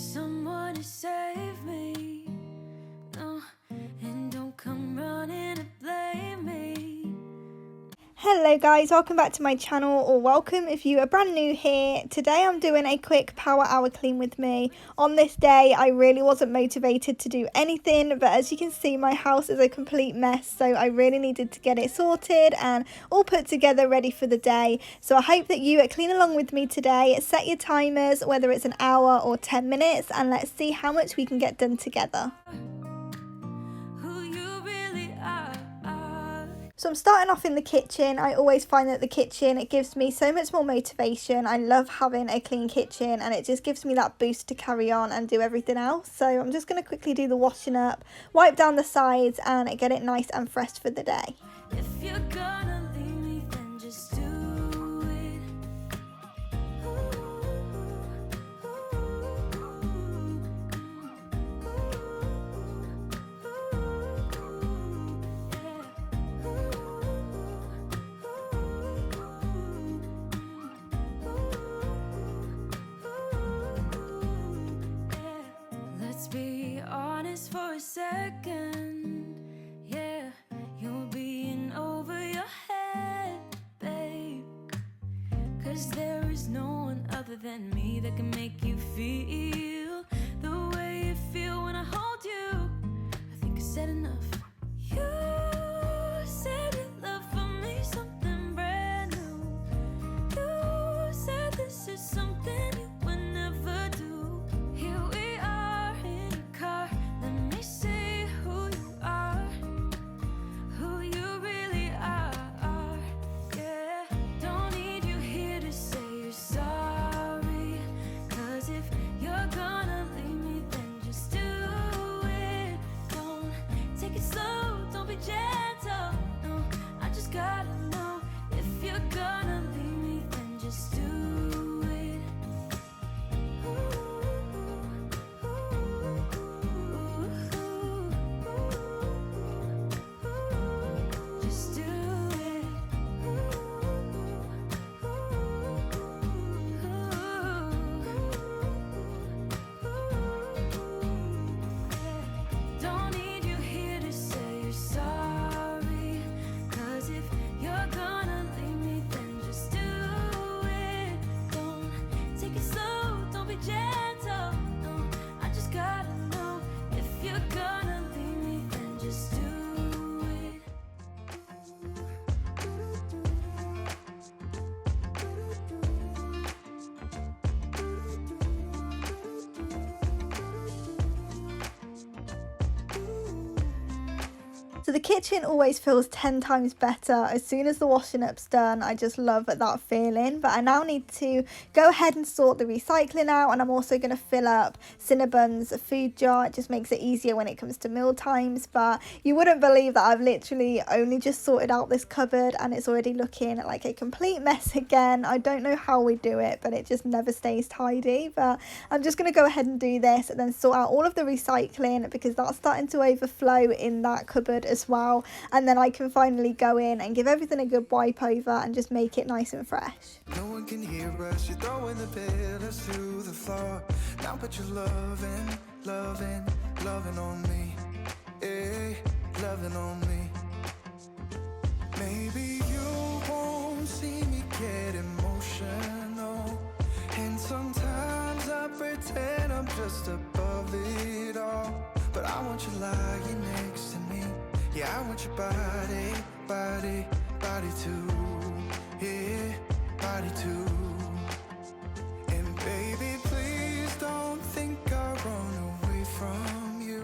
someone to save me. No, and don't come running to blame me. Hello guys, welcome back to my channel, or welcome if you are brand new here. Today I'm doing a quick power hour clean with me. On this day I really wasn't motivated to do anything, but as you can see my house is a complete mess, so I really needed to get it sorted and all put together ready for the day. So I hope that you clean along with me today. Set your timers, whether it's an hour or 10 minutes, and let's see how much we can get done together. So I'm starting off in the kitchen. I always find that the kitchen, it gives me so much more motivation. I love having a clean kitchen and it just gives me that boost to carry on and do everything else. So I'm just going to quickly do the washing up, wipe down the sides and get it nice and fresh for the day. If you're gonna leave me, then just do it. Let's be honest for a second. Yeah, you're being over your head, babe. 'Cause there is no one other than me that can make you feel the way you feel when I hold you. I think I said enough. You said you love for me something brand new. You said this is something you would never do. Here we are in your car. Let me see who you are, who you really are. Yeah, don't need you here to say you're sorry. 'Cause if you're gonna leave me, then just do it. Don't take it slow, don't be gentle. No, I just gotta know. If you're gonna leave me, then just do it. Just do it. Don't need you here to say you're sorry. 'Cause if you're gonna leave me, then just do it. Don't take it slow, don't be gentle. No, I just gotta know. If you're gonna leave me, then just do it. So the kitchen always feels 10 times better as soon as the washing up's done. I just love that feeling. But I now need to go ahead and sort the recycling out, and I'm also going to fill up 𝚂𝚂𝚂𝚀 food jar. It just makes it easier when it comes to meal times. But you wouldn't believe that I've literally only just sorted out this cupboard and it's already looking like a complete mess again. I don't know how we do it, but it just never stays tidy. But I'm just going to go ahead and do this and then sort out all of the recycling, because that's starting to overflow in that cupboard as well, and then I can finally go in and give everything a good wipe over and just make it nice and fresh. No one can hear us, you're throwing the pillars to the floor. Now put your loving on me, loving on me. Maybe you won't see me get emotional, and sometimes I pretend I'm just above it all. But I want you lying next to me. Yeah, I want your body too. Yeah, body too. And baby, please don't think I run away from you.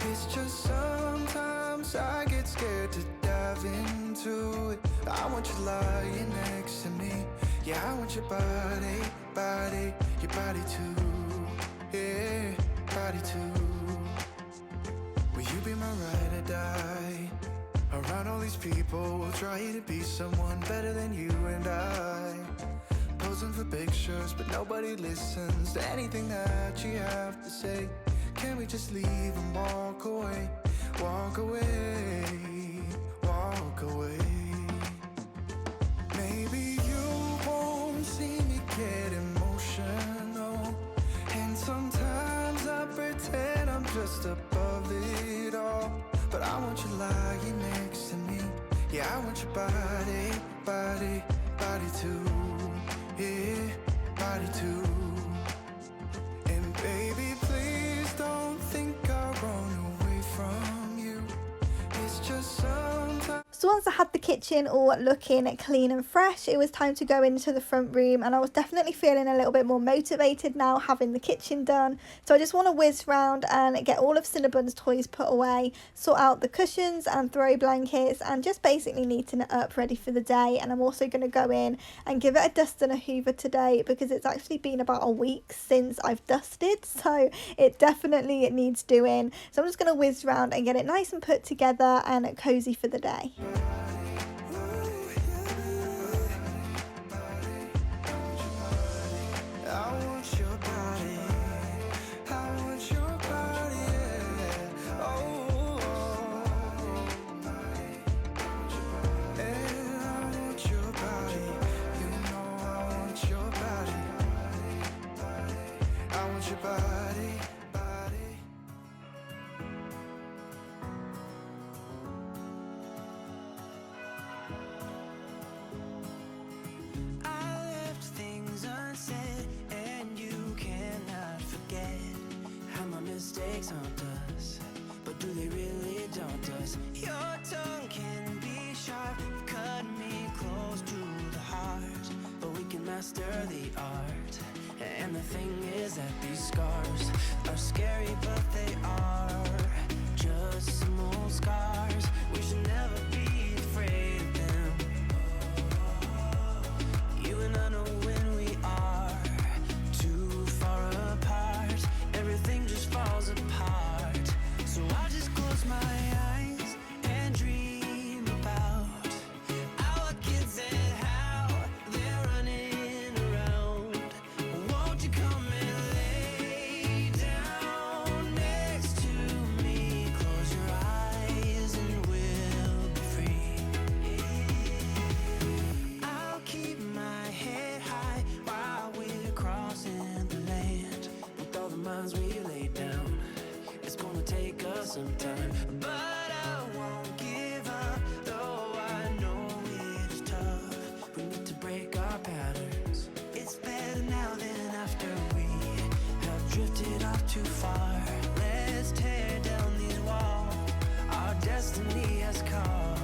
It's just sometimes I get scared to dive into it. I want you lying next to me. Yeah, I want your body, your body too. Yeah, body too. Will you be my ride or die? Around all these people, we'll try to be someone better than you and I. Posing for pictures, but nobody listens to anything that you have to say. Can we just leave and walk away? Walk away, walk away. Maybe you won't see me get emotional, and sometimes Yeah, I want your body, body, body too. Yeah, body too. And baby, please don't think I'll run away from you. It's just sometimes. So once I had the kitchen all looking clean and fresh, it was time to go into the front room, and I was definitely feeling a little bit more motivated now having the kitchen done. So I just want to whiz round and get all of Cinnabon's toys put away, sort out the cushions and throw blankets, and just basically neaten it up ready for the day. And I'm also going to go in and give it a dust and a hoover today, because it's actually been about a week since I've dusted, so it definitely needs doing. So I'm just going to whiz round and get it nice and put together and cozy for the day. Mistakes haunt us, but do they really daunt us? Your tongue can be sharp, cut me close to the heart, but we can master the art. And the thing is that these scars are scary, but they are just some old scars. We should never be afraid of them. You and I know when we are too far apart, everything just falls apart. So I just close my eyes and dream about our kids and how they're running around. Won't you come and lay down next to me? Close your eyes and we'll be free. I'll keep my head high while we're crossing the land. With all the minds we lay down, it's gonna take us some time, but I won't give up, though I know it is tough. We need to break our patterns. It's better now than after we have drifted off too far. Let's tear down these walls our destiny has called.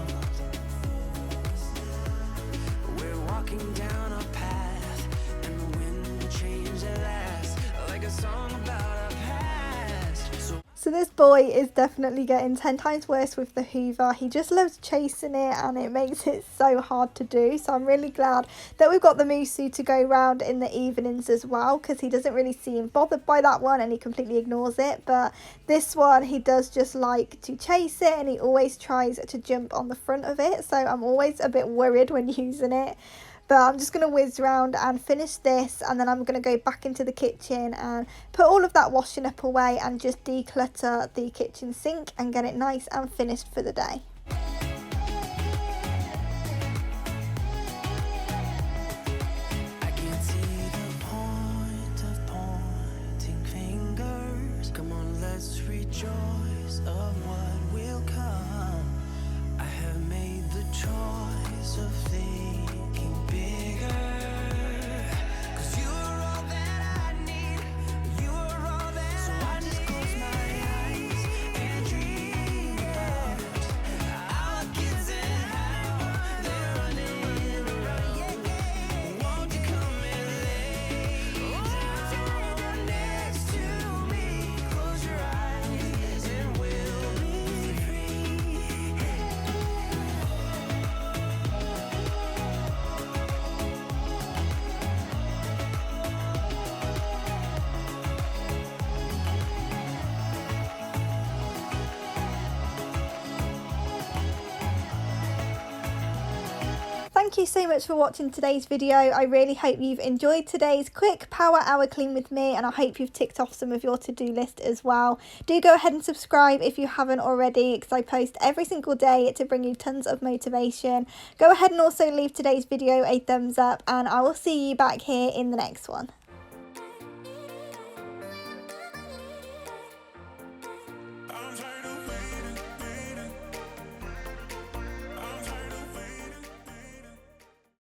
We're walking down a path, and the wind will change at last, like a song about our past. So this boy is definitely getting 10 times worse with the hoover. He just loves chasing it, and it makes it so hard to do. So I'm really glad that we've got the Musu to go round in the evenings as well, because he doesn't really seem bothered by that one and he completely ignores it. But this one, he does just like to chase it, and he always tries to jump on the front of it. So I'm always a bit worried when using it. But I'm just going to whiz round and finish this, and then I'm going to go back into the kitchen and put all of that washing up away and just declutter the kitchen sink and get it nice and finished for the day. I can't see the point of pointing fingers. Come on, let's rejoice of what will come. I have made the choice of thinking bigger. 'Cause you are all that I need. You are all that so I just close my eyes and dream about our kids and how they're running around. Won't you come and lay down next to me? Close your eyes and we'll be free. Thank you so much for watching today's video. I really hope you've enjoyed today's quick power hour clean with me, and I hope you've ticked off some of your to-do list as well. Do go ahead and subscribe if you haven't already, because I post every single day to bring you tons of motivation. Go ahead and also leave today's video a thumbs up, and I will see you back here in the next one.